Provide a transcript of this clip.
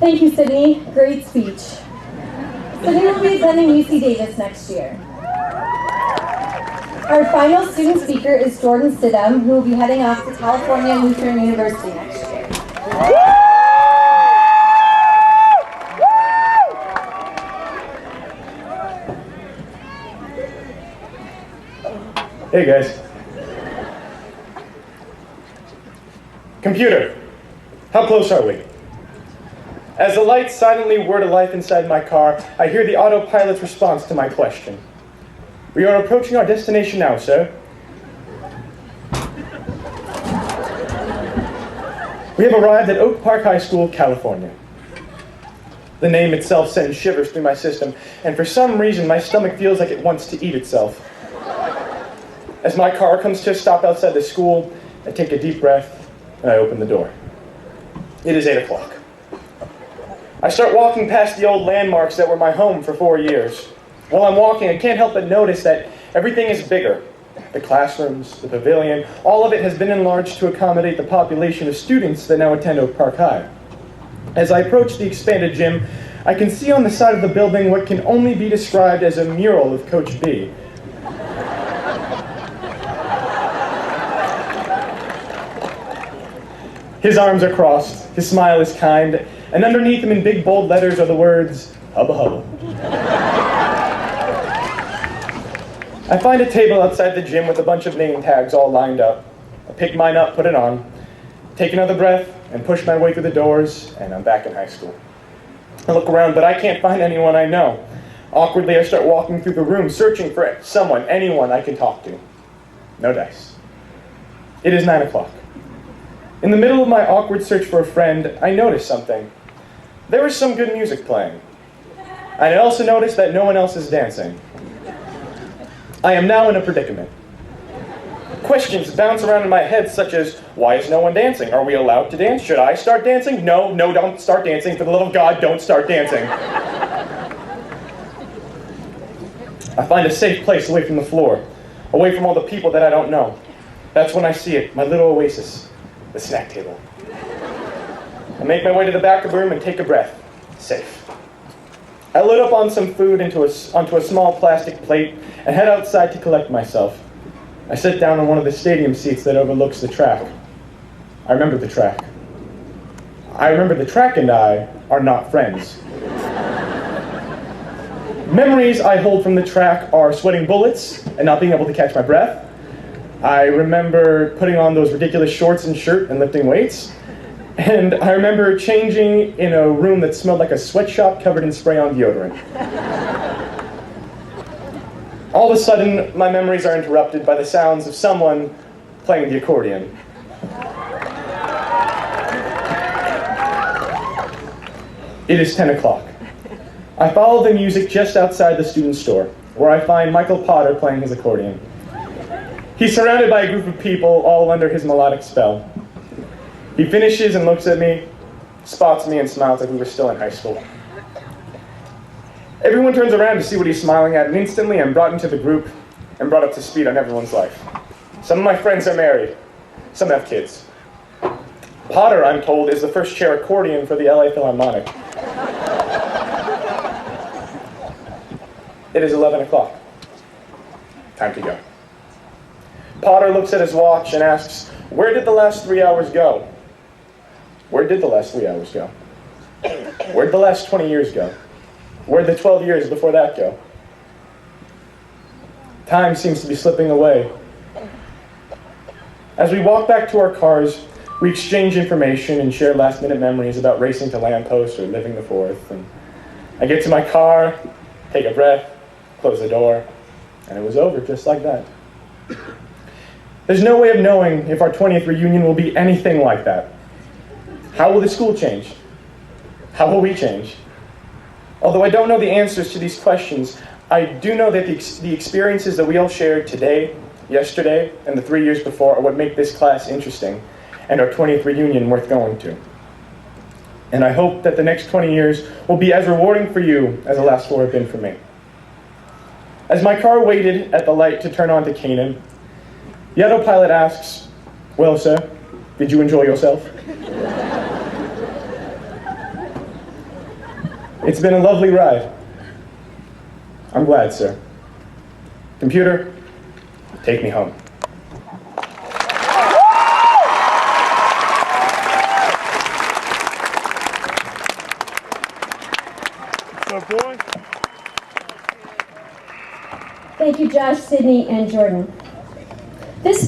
Thank you, Sydney. Great speech. Sydney will be attending UC Davis next year. Our final student speaker is Jordan Stidham, who will be heading off to California Lutheran University next year. Hey guys. Computer, how close are we? As the lights silently whir to life inside my car, I hear the autopilot's response to my question. We are approaching our destination now, sir. We have arrived at Oak Park High School, California. The name itself sends shivers through my system, and for some reason my stomach feels like it wants to eat itself. As my car comes to a stop outside the school, I take a deep breath and I open the door. It is 8 o'clock. I start walking past the old landmarks that were my home for 4 years. While I'm walking, I can't help but notice that everything is bigger. The classrooms, the pavilion, all of it has been enlarged to accommodate the population of students that now attend Oak Park High. As I approach the expanded gym, I can see on the side of the building what can only be described as a mural of Coach B. His arms are crossed, his smile is kind, and underneath him in big bold letters are the words, Hubba Hubba. I find a table outside the gym with a bunch of name tags all lined up. I pick mine up, put it on, take another breath, and push my way through the doors, and I'm back in high school. I look around, but I can't find anyone I know. Awkwardly, I start walking through the room, searching for someone, anyone I can talk to. No dice. It is 9 o'clock. In the middle of my awkward search for a friend, I notice something. There is some good music playing. I also notice that no one else is dancing. I am now in a predicament. Questions bounce around in my head such as, why is no one dancing? Are we allowed to dance? Should I start dancing? No, don't start dancing. For the love of God, don't start dancing. I find a safe place away from the floor, away from all the people that I don't know. That's when I see it, my little oasis, the snack table. I make my way to the back of the room and take a breath. Safe. I load up on some food onto a small plastic plate and head outside to collect myself. I sit down on one of the stadium seats that overlooks the track. I remember the track. I remember the track and I are not friends. Memories I hold from the track are sweating bullets and not being able to catch my breath. I remember putting on those ridiculous shorts and shirt and lifting weights. And I remember changing in a room that smelled like a sweatshop covered in spray-on deodorant. All of a sudden, my memories are interrupted by the sounds of someone playing the accordion. It is 10 o'clock. I follow the music just outside the student store, where I find Michael Potter playing his accordion. He's surrounded by a group of people, all under his melodic spell. He finishes and looks at me, spots me, and smiles like we were still in high school. Everyone turns around to see what he's smiling at, and instantly I'm brought into the group and brought up to speed on everyone's life. Some of my friends are married. Some have kids. Potter, I'm told, is the first chair accordion for the LA Philharmonic. It is 11 o'clock. Time to go. Potter looks at his watch and asks, where did the last 3 hours go? Where did the last 3 hours go? Where did the last 20 years go? Where did the 12 years before that go? Time seems to be slipping away. As we walk back to our cars, we exchange information and share last-minute memories about racing to lampposts or living the fourth. And I get to my car, take a breath, close the door, and it was over just like that. There's no way of knowing if our 20th reunion will be anything like that. How will the school change? How will we change? Although I don't know the answers to these questions, I do know that the experiences that we all shared today, yesterday, and the 3 years before are what make this class interesting and our 20th reunion worth going to. And I hope that the next 20 years will be as rewarding for you as the last 4 have been for me. As my car waited at the light to turn on to Canaan, the autopilot asks, well, sir, did you enjoy yourself? It's been a lovely ride. I'm glad, sir. Computer, take me home. So, boy. Thank you, Josh, Sydney, and Jordan. This